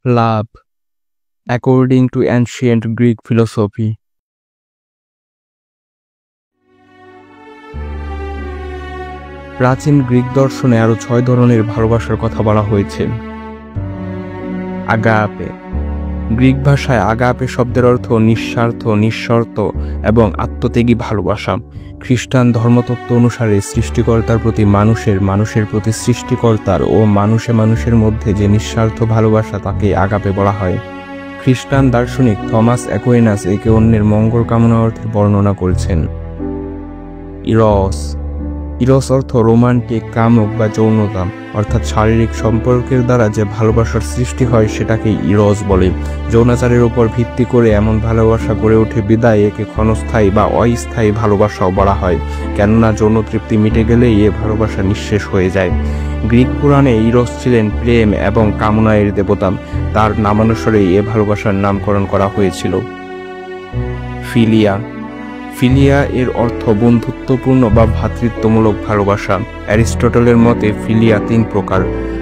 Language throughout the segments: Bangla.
Love, according to ancient Greek philosophy. প্রাচীন গ্রিক দর্শনে আরো 6 ধরনের ভালোবাসার কথা বলা হয়েছে। আগাপে। গ্রিক ভাষায় আগাপে শব্দের অর্থ নিঃস্বার্থ, নিঃশর্ত এবং আত্মত্যাগী ভালোবাসা। খ্রিস্টান ধর্মতত্ত্ব অনুসারে সৃষ্টিকর্তার প্রতি মানুষের প্রতি সৃষ্টিকর্তার ও মানুষের মধ্যে যে নিঃস্বার্থ ভালোবাসা তাকে আগাপে বলা হয়। খ্রিস্টান দার্শনিক থমাস অ্যাকুইনাস একে অন্যের মঙ্গল কামনা অর্থে বর্ণনা করেছেন। ইরস। ইরস অর্থ রোমান্টিক, কামক বা যৌনতা, অর্থাৎ শারীরিক সম্পর্কের দ্বারা যে ভালোবাসার সৃষ্টি হয় সেটাকে ইরস বলে। যৌনাচারের উপর ভিত্তি করে এমন ভালোবাসা গড়ে ওঠে বিদায় একে ক্ষণস্থায়ী বা অস্থায়ী ভালোবাসাও বলা হয়, কেননা যৌন তৃপ্তি মিটে গেলেই এ ভালোবাসা নিঃশেষ হয়ে যায়। গ্রিক পুরাণে ইরস ছিলেন প্রেম এবং কামনায়ের দেবতা। তার নামানুসারেই এ ভালোবাসার নামকরণ করা হয়েছিল। ফিলিয়া। ফিলিয়া এর অর্থ বন্ধুত্বপূর্ণ বা ভ্রাতৃত্বমূলক ভালোবাসা। অ্যারিস্টটলের মতে ফিলিয়া 3 প্রকার।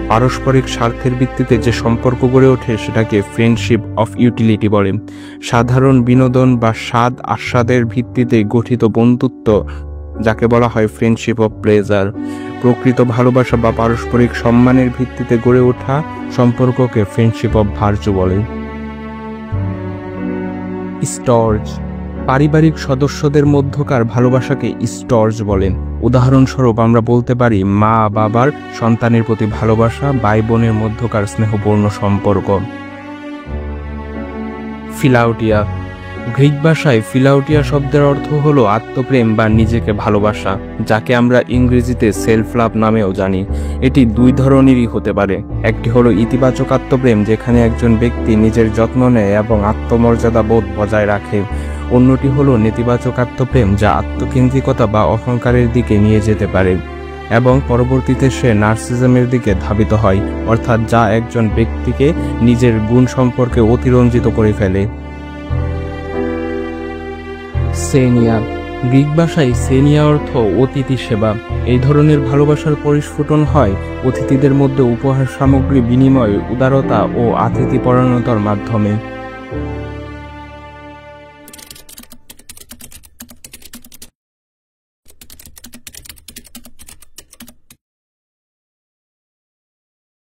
পারস্পরিক স্বার্থের ভিত্তিতে যে সম্পর্ক গড়ে ওঠে সেটাকে ফ্রেন্ডশিপ অফ ইউটিলিটি বলে। সাধারণ বিনোদন বা স্বাদ আস্বাদের ভিত্তিতে গঠিত বন্ধুত্ব যাকে বলা হয় ফ্রেন্ডশিপ অফ প্লেজার। প্রকৃত ভালোবাসা বা পারস্পরিক সম্মানের ভিত্তিতে গড়ে ওঠা সম্পর্ককে ফ্রেন্ডশিপ অফ ভার্চু বলে। স্টর্জ। পারিবারিক সদস্যদের মধ্যকার ভালোবাসাকে স্টর্জ বলেন। উদাহরণস্বরূপ আমরা বলতে পারি মা বাবার সন্তানের প্রতি ভালোবাসা, ভাই বোনের মধ্যকার স্নেহপূর্ণ সম্পর্ক। ফিলাউটিয়া। গ্রিক ভাষায় ফিলাউটিয়া শব্দের অর্থ হলো আত্মপ্রেম বা নিজেকে ভালোবাসা, যাকে আমরা ইংরেজিতে সেলফ লাভ নামেও জানি। এটি 2 ধরনেরই হতে পারে। একটি হলো ইতিবাচক আত্মপ্রেম, যেখানে একজন ব্যক্তি নিজের যত্ন নেয় এবং আত্মমর্যাদা বোধ বজায় রাখে। অন্যটি হলো নেতিবাচক আত্মপ্রেম, যা আত্মকেন্দ্রিকতা বা অহংকারের দিকে নিয়ে যেতে পারে এবং পরবর্তীতে সে নার্সিজমের দিকে ধাবিত হয়, অর্থাৎ যা একজন ব্যক্তিকে নিজের গুণ সম্পর্কে অতিরঞ্জিত করে ফেলে। সেনিয়া। গ্রিক ভাষায় সেনিয়া অর্থ অতিথি সেবা। এই ধরনের ভালোবাসার পরিস্ফুটন হয় অতিথিদের মধ্যে উপহার সামগ্রী বিনিময়, উদারতা ও আতিথ্যপরায়ণতার মাধ্যমে।